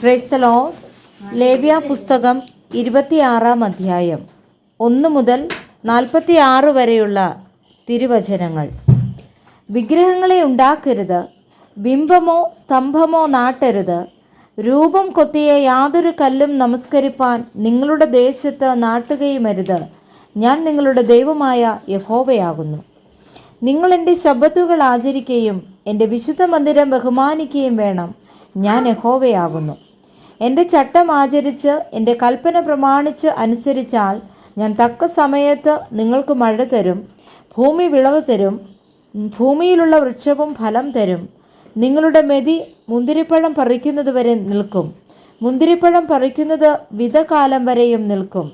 Praise the Lord. ലേവ്യ പുസ്തകം 26-ാം അധ്യായം 1 മുതൽ 46 വരെയുള്ള തിരുവചനങ്ങൾ. വിഗ്രഹങ്ങളെ ഉണ്ടാക്കരുത്, ബിംബമോ സ്തംഭമോ നാട്ടരുത്, രൂപം കൊത്തിയ യാതൊരു കല്ലും നമസ്കരിപ്പാൻ നിങ്ങളുടെ ദേശത്ത് നാട്ടുകയുമരുത്. ഞാൻ നിങ്ങളുടെ ദൈവമായ യഹോവയാകുന്നു. നിങ്ങൾ എൻ്റെ ശബ്ബത്തുകൾ ആചരിക്കുകയും എൻ്റെ വിശുദ്ധ മന്ദിരം ബഹുമാനിക്കുകയും വേണം. ഞാൻ യഹോവയാകുന്നു. എൻ്റെ ചട്ടം ആചരിച്ച് എൻ്റെ കൽപ്പന പ്രമാണിച്ച് അനുസരിച്ചാൽ ഞാൻ തക്ക സമയത്ത് നിങ്ങൾക്ക് മഴ തരും, ഭൂമി വിളവ് തരും, ഭൂമിയിലുള്ള വൃക്ഷവും ഫലം തരും. നിങ്ങളുടെ മെതി മുന്തിരിപ്പഴം പറിക്കുന്നതുവരെ നിൽക്കും, മുന്തിരിപ്പഴം പറിക്കുന്നത് വിതകാലം വരെയും നിൽക്കും.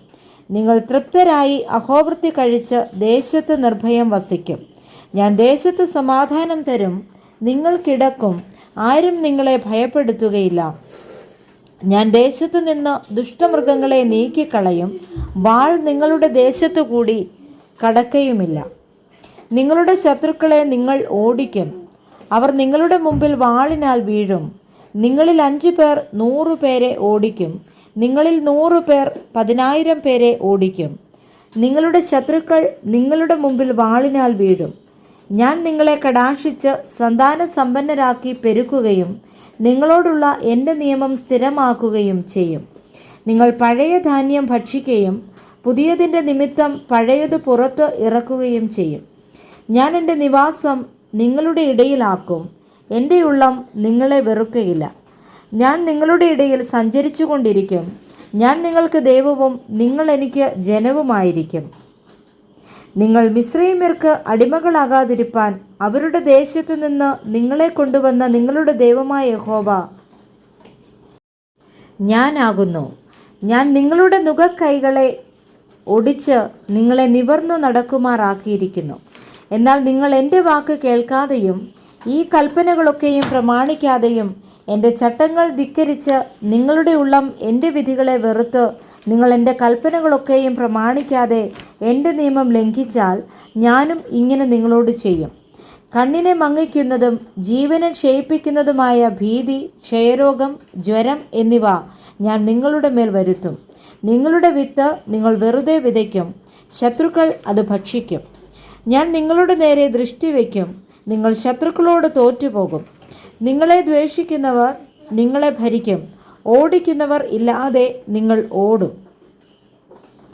നിങ്ങൾ തൃപ്തരായി അഹോവൃത്തി കഴിച്ച് ദേശത്ത് നിർഭയം വസിക്കും. ഞാൻ ദേശത്ത് സമാധാനം തരും, നിങ്ങൾ കിടക്കും, ആരും നിങ്ങളെ ഭയപ്പെടുത്തുകയില്ല. ഞാൻ ദേശത്തു നിന്ന് ദുഷ്ടമൃഗങ്ങളെ നീക്കിക്കളയും, വാൾ നിങ്ങളുടെ ദേശത്തു കൂടി കടക്കയുമില്ല. നിങ്ങളുടെ ശത്രുക്കളെ നിങ്ങൾ ഓടിക്കും, അവർ നിങ്ങളുടെ മുമ്പിൽ വാളിനാൽ വീഴും. നിങ്ങളിൽ 5 പേർ 100 പേരെ ഓടിക്കും, നിങ്ങളിൽ 100 പേർ 10,000 പേരെ ഓടിക്കും. നിങ്ങളുടെ ശത്രുക്കൾ നിങ്ങളുടെ മുമ്പിൽ വാളിനാൽ വീഴും. ഞാൻ നിങ്ങളെ കടാക്ഷിച്ച് സന്താന സമ്പന്നരാക്കി പെരുക്കുകയും നിങ്ങളോടുള്ള എൻ്റെ നിയമം സ്ഥിരമാക്കുകയും ചെയ്യും. നിങ്ങൾ പഴയ ധാന്യം ഭക്ഷിക്കുകയും പുതിയതിൻ്റെ നിമിത്തം പഴയത് പുറത്ത് ഇറക്കുകയും ചെയ്യും. ഞാൻ എൻ്റെ നിവാസം നിങ്ങളുടെ ഇടയിലാക്കും, എൻ്റെ ഉള്ളം നിങ്ങളെ വെറുക്കുകയില്ല. ഞാൻ നിങ്ങളുടെ ഇടയിൽ സഞ്ചരിച്ചു കൊണ്ടിരിക്കും. ഞാൻ നിങ്ങൾക്ക് ദൈവവും നിങ്ങൾ എനിക്ക് ജനവുമായിരിക്കും. നിങ്ങൾ മിസ്രയീമ്യർക്ക് അടിമകളാകാതിരിപ്പാൻ അവരുടെ ദേശത്തു നിന്ന് നിങ്ങളെ കൊണ്ടുവന്ന നിങ്ങളുടെ ദൈവമായ യഹോവ ഞാനാകുന്നു. ഞാൻ നിങ്ങളുടെ നുകക്കൈകളെ ഒടിച്ച് നിങ്ങളെ നിവർന്നു നടക്കുമാറാക്കിയിരിക്കുന്നു. എന്നാൽ നിങ്ങൾ എൻ്റെ വാക്ക് കേൾക്കാതെയും ഈ കൽപ്പനകളൊക്കെയും പ്രമാണിക്കാതെയും എൻ്റെ ചട്ടങ്ങൾ ധിക്കരിച്ച് നിങ്ങളുടെ ഉള്ളം എൻ്റെ വിധികളെ വെറുത്ത് നിങ്ങൾ എൻ്റെ കൽപ്പനകളൊക്കെയും പ്രമാണിക്കാതെ എൻ്റെ നിയമം ലംഘിച്ചാൽ ഞാനും ഇങ്ങനെ നിങ്ങളോട് ചെയ്യും. കണ്ണിനെ മങ്ങിക്കുന്നതും ജീവനെ ക്ഷയിപ്പിക്കുന്നതുമായ ഭീതി, ക്ഷയരോഗം, ജ്വരം എന്നിവ ഞാൻ നിങ്ങളുടെ മേൽ വരുത്തും. നിങ്ങളുടെ വിത്ത് നിങ്ങൾ വെറുതെ വിതയ്ക്കും, ശത്രുക്കൾ അത് ഭക്ഷിക്കും. ഞാൻ നിങ്ങളുടെ നേരെ ദൃഷ്ടി വയ്ക്കും, നിങ്ങൾ ശത്രുക്കളോട് തോറ്റുപോകും. നിങ്ങളെ ദ്വേഷിക്കുന്നവർ നിങ്ങളെ ഭരിക്കും, ഓടിക്കുന്നവർ ഇല്ലാതെ നിങ്ങൾ ഓടും.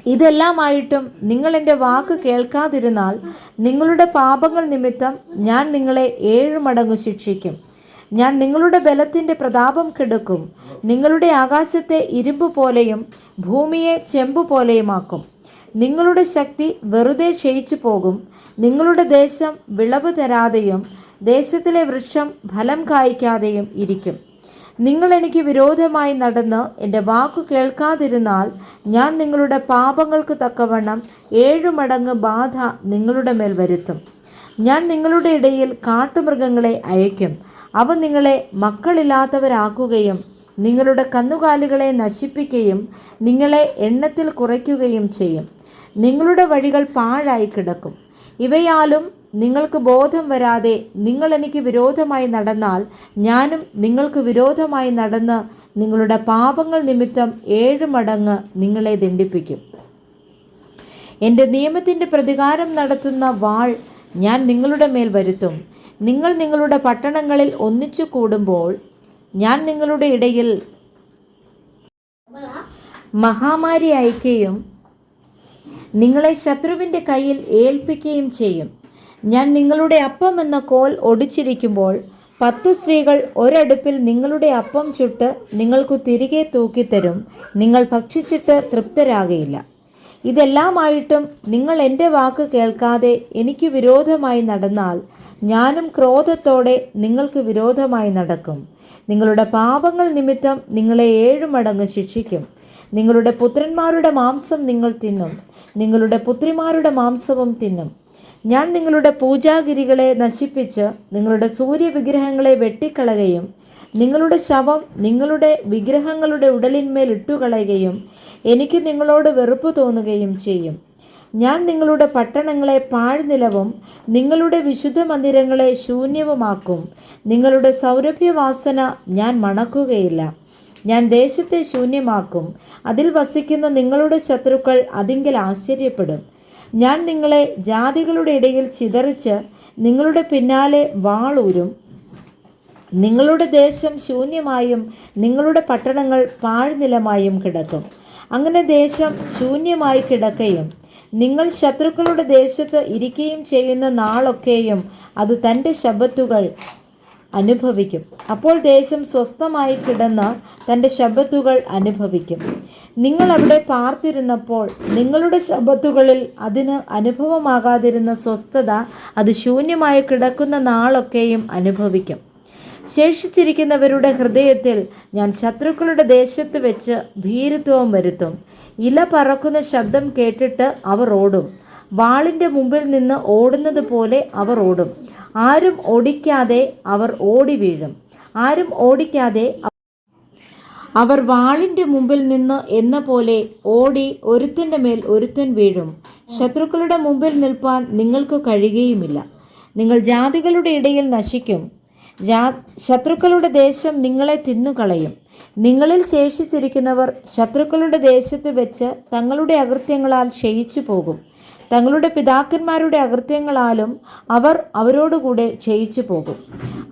ഇതെല്ലാമായിട്ടും നിങ്ങൾ എൻ്റെ വാക്ക് കേൾക്കാതിരുന്നാൽ നിങ്ങളുടെ പാപങ്ങൾ നിമിത്തം ഞാൻ നിങ്ങളെ 7 മടങ്ങ് ശിക്ഷിക്കും. ഞാൻ നിങ്ങളുടെ ബലത്തിൻ്റെ പ്രതാപം കെടുക്കും, നിങ്ങളുടെ ആകാശത്തെ ഇരുമ്പ് പോലെയും ഭൂമിയെ ചെമ്പു പോലെയുമാക്കും. നിങ്ങളുടെ ശക്തി വെറുതെ ക്ഷയിച്ചു പോകും, നിങ്ങളുടെ ദേശം വിളവ് തരാതെയും ദേശത്തിലെ വൃക്ഷം ഫലം കായ്ക്കാതെയും ഇരിക്കും. നിങ്ങൾ എനിക്ക് വിരോധമായി നടന്ന് എൻ്റെ വാക്കു കേൾക്കാതിരുന്നാൽ ഞാൻ നിങ്ങളുടെ പാപങ്ങൾക്ക് തക്കവണ്ണം 7 മടങ്ങ് ബാധ നിങ്ങളുടെ മേൽ വരുത്തും. ഞാൻ നിങ്ങളുടെ ഇടയിൽ കാട്ടുമൃഗങ്ങളെ അയക്കും, അവ നിങ്ങളെ മക്കളില്ലാത്തവരാക്കുകയും നിങ്ങളുടെ കന്നുകാലികളെ നശിപ്പിക്കുകയും നിങ്ങളെ എണ്ണത്തിൽ കുറയ്ക്കുകയും ചെയ്യും. നിങ്ങളുടെ വഴികൾ പാഴായി കിടക്കും. ഇവയാലും നിങ്ങൾക്ക് ബോധം വരാതെ നിങ്ങൾ എനിക്ക് വിരോധമായി നടന്നാൽ ഞാനും നിങ്ങൾക്ക് വിരോധമായി നടന്ന് നിങ്ങളുടെ പാപങ്ങൾ നിമിത്തം 7 മടങ്ങ് നിങ്ങളെ ദണ്ഡിപ്പിക്കും. എൻ്റെ നിയമത്തിൻ്റെ പ്രതികാരം നടത്തുന്ന വാൾ ഞാൻ നിങ്ങളുടെ മേൽ വരുത്തും. നിങ്ങൾ നിങ്ങളുടെ പട്ടണങ്ങളിൽ ഒന്നിച്ചു കൂടുമ്പോൾ ഞാൻ നിങ്ങളുടെ ഇടയിൽ മഹാമാരി അയക്കുകയും നിങ്ങളെ ശത്രുവിൻ്റെ കയ്യിൽ ഏൽപ്പിക്കുകയും ചെയ്യും. ഞാൻ നിങ്ങളുടെ അപ്പം എന്ന കോൽ ഒടിച്ചിരിക്കുമ്പോൾ 10 സ്ത്രീകൾ ഒരടുപ്പിൽ നിങ്ങളുടെ അപ്പം ചുട്ട് നിങ്ങൾക്ക് തിരികെ തൂക്കിത്തരും, നിങ്ങൾ ഭക്ഷിച്ചിട്ട് തൃപ്തരാകയില്ല. ഇതെല്ലാമായിട്ടും നിങ്ങൾ എൻ്റെ വാക്ക് കേൾക്കാതെ എനിക്ക് വിരോധമായി നടന്നാൽ ഞാനും ക്രോധത്തോടെ നിങ്ങൾക്ക് വിരോധമായി നടക്കും. നിങ്ങളുടെ പാപങ്ങൾ നിമിത്തം നിങ്ങളെ 7 മടങ്ങ് ശിക്ഷിക്കും. നിങ്ങളുടെ പുത്രന്മാരുടെ മാംസം നിങ്ങൾ തിന്നും, നിങ്ങളുടെ പുത്രിമാരുടെ മാംസവും തിന്നും. ഞാൻ നിങ്ങളുടെ പൂജാഗിരികളെ നശിപ്പിച്ച് നിങ്ങളുടെ സൂര്യവിഗ്രഹങ്ങളെ വെട്ടിക്കളയുകയും നിങ്ങളുടെ ശവം നിങ്ങളുടെ വിഗ്രഹങ്ങളുടെ ഉടലിന്മേൽ ഇട്ടുകളയുകയും എനിക്ക് നിങ്ങളോട് വെറുപ്പ് തോന്നുകയും ചെയ്യും. ഞാൻ നിങ്ങളുടെ പട്ടണങ്ങളെ പാഴ്നിലവും നിങ്ങളുടെ വിശുദ്ധ മന്ദിരങ്ങളെ ശൂന്യവുമാക്കും. നിങ്ങളുടെ സൗരഭ്യവാസന ഞാൻ മണക്കുകയില്ല. ഞാൻ ദേശത്തെ ശൂന്യമാക്കും. അതിൽ വസിക്കുന്ന നിങ്ങളുടെ ശത്രുക്കൾ അതിങ്കൽ ആശ്ചര്യപ്പെടും. ഞാൻ നിങ്ങളെ ജാതികളുടെ ഇടയിൽ ചിതറിച്ച് നിങ്ങളുടെ പിന്നാലെ വാളൂരും. നിങ്ങളുടെ ദേശം ശൂന്യമായും നിങ്ങളുടെ പട്ടണങ്ങൾ പാഴ്നിലമായും കിടക്കും. അങ്ങനെ ദേശം ശൂന്യമായി കിടക്കുകയും നിങ്ങൾ ശത്രുക്കളുടെ ദേശത്ത് ഇരിക്കുകയും ചെയ്യുന്ന നാളൊക്കെയും അത് തൻ്റെ ശബ്ബത്തുകൾ അനുഭവിക്കും. അപ്പോൾ ദേശം സ്വസ്ഥമായി കിടന്ന് തൻ്റെ ശബ്ബത്തുകൾ അനുഭവിക്കും. നിങ്ങൾ അവിടെ പാർത്തിരുന്നപ്പോൾ നിങ്ങളുടെ ശബ്ബത്തുകളിൽ അതിന് അനുഭവമാകാതിരുന്ന സ്വസ്ഥത അത് ശൂന്യമായി കിടക്കുന്ന നാളൊക്കെയും അനുഭവിക്കും. ശേഷിച്ചിരിക്കുന്നവരുടെ ഹൃദയത്തിൽ ഞാൻ ശത്രുക്കളുടെ ദേശത്ത് വെച്ച് ഭീരുത്വം വരുത്തും. ഇല പറക്കുന്ന ശബ്ദം കേട്ടിട്ട് അവർ ഓടും. വാളിൻ്റെ മുമ്പിൽ നിന്ന് ഓടുന്നത് പോലെ അവർ ഓടും. ആരും ഓടിക്കാതെ അവർ ഓടി വീഴും. ആരും ഓടിക്കാതെ അവർ വാളിൻ്റെ മുമ്പിൽ നിന്ന് എന്ന പോലെ ഓടി ഒരുത്തൻ്റെ മേൽ ഒരുത്തൻ വീഴും. ശത്രുക്കളുടെ മുമ്പിൽ നിൽപ്പാൻ നിങ്ങൾക്ക് കഴിയുകയുമില്ല. നിങ്ങൾ ജാതികളുടെ ഇടയിൽ നശിക്കും. ശത്രുക്കളുടെ ദേശം നിങ്ങളെ തിന്നുകളയും. നിങ്ങളിൽ ശേഷിച്ചിരിക്കുന്നവർ ശത്രുക്കളുടെ ദേശത്ത് വെച്ച് തങ്ങളുടെ അകൃത്യങ്ങളാൽ ക്ഷയിച്ചു പോകും. തങ്ങളുടെ പിതാക്കന്മാരുടെ അകൃത്യങ്ങളാലും അവർ അവരോടുകൂടെ ക്ഷയിച്ചു പോകും.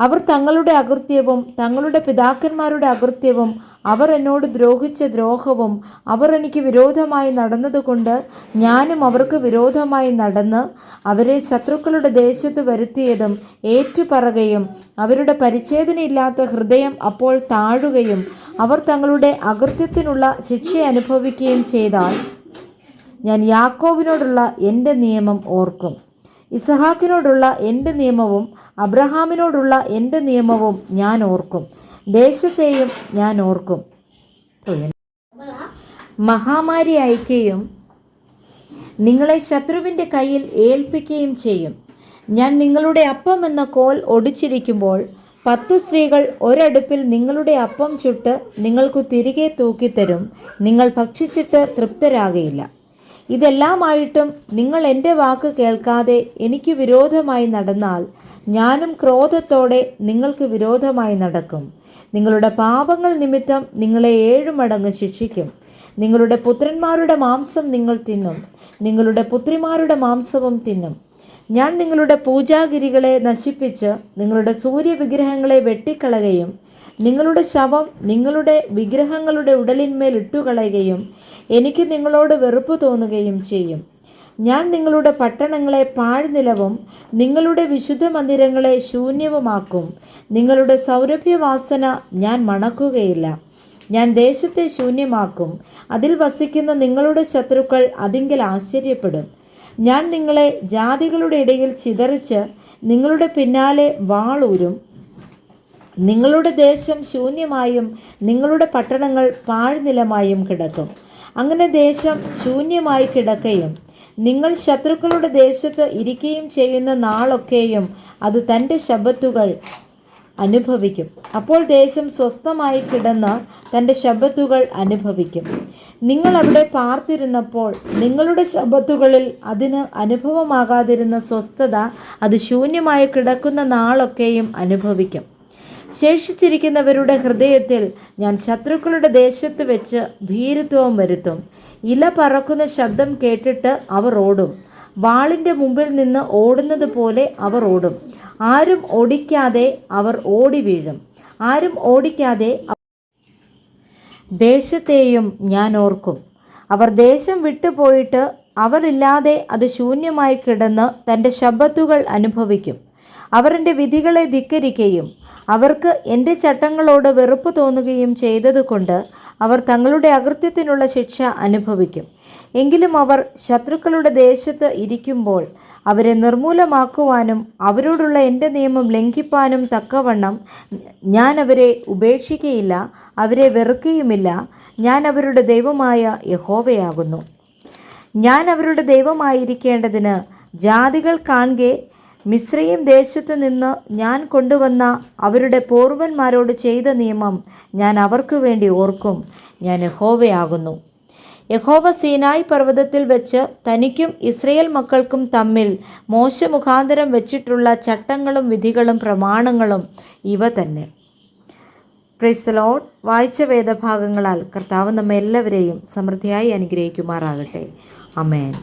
അവർ തങ്ങളുടെ അകൃത്യവും തങ്ങളുടെ പിതാക്കന്മാരുടെ അകൃത്യവും അവർ എന്നോട് ദ്രോഹിച്ച ദ്രോഹവും അവർ എനിക്ക് വിരോധമായി നടന്നതുകൊണ്ട് ഞാനും അവർക്ക് വിരോധമായി നടന്ന് അവരെ ശത്രുക്കളുടെ ദേശത്ത് വരുത്തിയതും ഏറ്റുപറയുകയും അവരുടെ പരിച്ഛേദനയില്ലാത്ത ഹൃദയം അപ്പോൾ താഴുകയും അവർ തങ്ങളുടെ അകൃത്യത്തിനുള്ള ശിക്ഷ അനുഭവിക്കുകയും ചെയ്താൽ ഞാൻ യാക്കോബിനോടുള്ള എൻ്റെ നിയമം ഓർക്കും. ഇസഹാക്കിനോടുള്ള എൻ്റെ നിയമവും അബ്രഹാമിനോടുള്ള എൻ്റെ നിയമവും ഞാൻ ഓർക്കും. ദേശത്തെയും ഞാൻ ഓർക്കും. മഹാമാരി അയക്കുകയും നിങ്ങളെ ശത്രുവിൻ്റെ കയ്യിൽ ഏൽപ്പിക്കുകയും ചെയ്യും. ഞാൻ നിങ്ങളുടെ അപ്പം എന്ന കോൽ ഒടിച്ചിരിക്കുമ്പോൾ 10 സ്ത്രീകൾ ഒരടുപ്പിൽ നിങ്ങളുടെ അപ്പം ചുട്ട് നിങ്ങൾക്ക് തിരികെ തൂക്കിത്തരും. നിങ്ങൾ ഭക്ഷിച്ചിട്ട് തൃപ്തരാകയില്ല. ഇതെല്ലാമായിട്ടും നിങ്ങൾ എൻ്റെ വാക്ക് കേൾക്കാതെ എനിക്ക് വിരോധമായി നടന്നാൽ ഞാനും ക്രോധത്തോടെ നിങ്ങൾക്ക് വിരോധമായി നടക്കും. നിങ്ങളുടെ പാപങ്ങൾ നിമിത്തം നിങ്ങളെ 7 മടങ്ങ് ശിക്ഷിക്കും. നിങ്ങളുടെ പുത്രന്മാരുടെ മാംസം നിങ്ങൾ തിന്നും. നിങ്ങളുടെ പുത്രിമാരുടെ മാംസവും തിന്നും. ഞാൻ നിങ്ങളുടെ പൂജാഗിരികളെ നശിപ്പിച്ച് നിങ്ങളുടെ സൂര്യവിഗ്രഹങ്ങളെ വെട്ടിക്കളയുകയും നിങ്ങളുടെ ശവം നിങ്ങളുടെ വിഗ്രഹങ്ങളുടെ ഉടലിന്മേൽ ഇട്ടുകളയുകയും എനിക്ക് നിങ്ങളോട് വെറുപ്പ് തോന്നുകയും ചെയ്യും. ഞാൻ നിങ്ങളുടെ പട്ടണങ്ങളെ പാഴ്നിലവും നിങ്ങളുടെ വിശുദ്ധ മന്ദിരങ്ങളെ ശൂന്യവുമാക്കും. നിങ്ങളുടെ സൗരഭ്യവാസന ഞാൻ മണക്കുകയില്ല. ഞാൻ ദേശത്തെ ശൂന്യമാക്കും. അതിൽ വസിക്കുന്ന നിങ്ങളുടെ ശത്രുക്കൾ അതിങ്കൽ ആശ്ചര്യപ്പെടും. ഞാൻ നിങ്ങളെ ജാതികളുടെ ഇടയിൽ ചിതറിച്ച് നിങ്ങളുടെ പിന്നാലെ വാളൂരും. നിങ്ങളുടെ ദേശം ശൂന്യമായും നിങ്ങളുടെ പട്ടണങ്ങൾ പാഴ്നിലമായും കിടക്കും. അങ്ങനെ ദേശം ശൂന്യമായി കിടക്കുകയും നിങ്ങൾ ശത്രുക്കളുടെ ദേശത്ത് ഇരിക്കുകയും ചെയ്യുന്ന നാളൊക്കെയും അത് തൻ്റെ ശബ്ബത്തുകൾ അനുഭവിക്കും. അപ്പോൾ ദേശം സ്വസ്ഥമായി കിടന്ന് തൻ്റെ ശബ്ബത്തുകൾ അനുഭവിക്കും. നിങ്ങൾ അവിടെ പാർത്തിരുന്നപ്പോൾ നിങ്ങളുടെ ശബ്ബത്തുകളിൽ അതിന് അനുഭവമാകാതിരുന്ന സ്വസ്ഥത അത് ശൂന്യമായി കിടക്കുന്ന നാളൊക്കെയും അനുഭവിക്കും. ശേഷിച്ചിരിക്കുന്നവരുടെ ഹൃദയത്തിൽ ഞാൻ ശത്രുക്കളുടെ ദേശത്ത് വെച്ച് ഭീരുത്വം വരുത്തും. ഇല പറക്കുന്ന ശബ്ദം കേട്ടിട്ട് അവർ ഓടും. വാളിൻ്റെ മുമ്പിൽ നിന്ന് ഓടുന്നത് പോലെ അവർ ഓടും. ആരും ഓടിക്കാതെ അവർ ഓടി വീഴും. ആരും ഓടിക്കാതെ ദേശത്തെയും ഞാൻ ഓർക്കും. അവർ ദേശം വിട്ടുപോയിട്ട് അവരില്ലാതെ അത് ശൂന്യമായി കിടന്ന് തൻ്റെ ശബ്ബത്തുകൾ അനുഭവിക്കും. അവർ എൻ്റെ വിധികളെ ധിക്കരിക്കുകയും അവർക്ക് എൻ്റെ ചട്ടങ്ങളോട് വെറുപ്പ് തോന്നുകയും ചെയ്തതുകൊണ്ട് അവർ തങ്ങളുടെ അകൃത്യത്തിനുള്ള ശിക്ഷ അനുഭവിക്കും. എങ്കിലും അവർ ശത്രുക്കളുടെ ദേശത്ത് ഇരിക്കുമ്പോൾ അവരെ നിർമൂലമാക്കുവാനും അവരോടുള്ള എൻ്റെ നിയമം ലംഘിപ്പാനും തക്കവണ്ണം ഞാൻ അവരെ ഉപേക്ഷിക്കുകയില്ല, അവരെ വെറുക്കുകയുമില്ല. ഞാൻ അവരുടെ ദൈവമായ യഹോവയാകുന്നു. ഞാൻ അവരുടെ ദൈവമായിരിക്കേണ്ടതിന് ജാതികൾ കാൺകെ മിസ്രയീം ദേശത്തു നിന്ന് ഞാൻ കൊണ്ടുവന്ന അവരുടെ പൂർവ്വന്മാരോട് ചെയ്ത നിയമം ഞാൻ അവർക്ക് വേണ്ടി ഓർക്കും. ഞാൻ യഹോവയാകുന്നു. യഹോവ സീനായി പർവ്വതത്തിൽ വെച്ച് തനിക്കും ഇസ്രയേൽ മക്കൾക്കും തമ്മിൽ മോശെ മുഖാന്തരം വെച്ചിട്ടുള്ള ചട്ടങ്ങളും വിധികളും പ്രമാണങ്ങളും ഇവ തന്നെ. Praise the Lord. വായിച്ച വേദഭാഗങ്ങളാൽ കർത്താവ് നമ്മെ എല്ലാവരെയും സമൃദ്ധിയായി അനുഗ്രഹിക്കുമാറാകട്ടെ. ആമേൻ.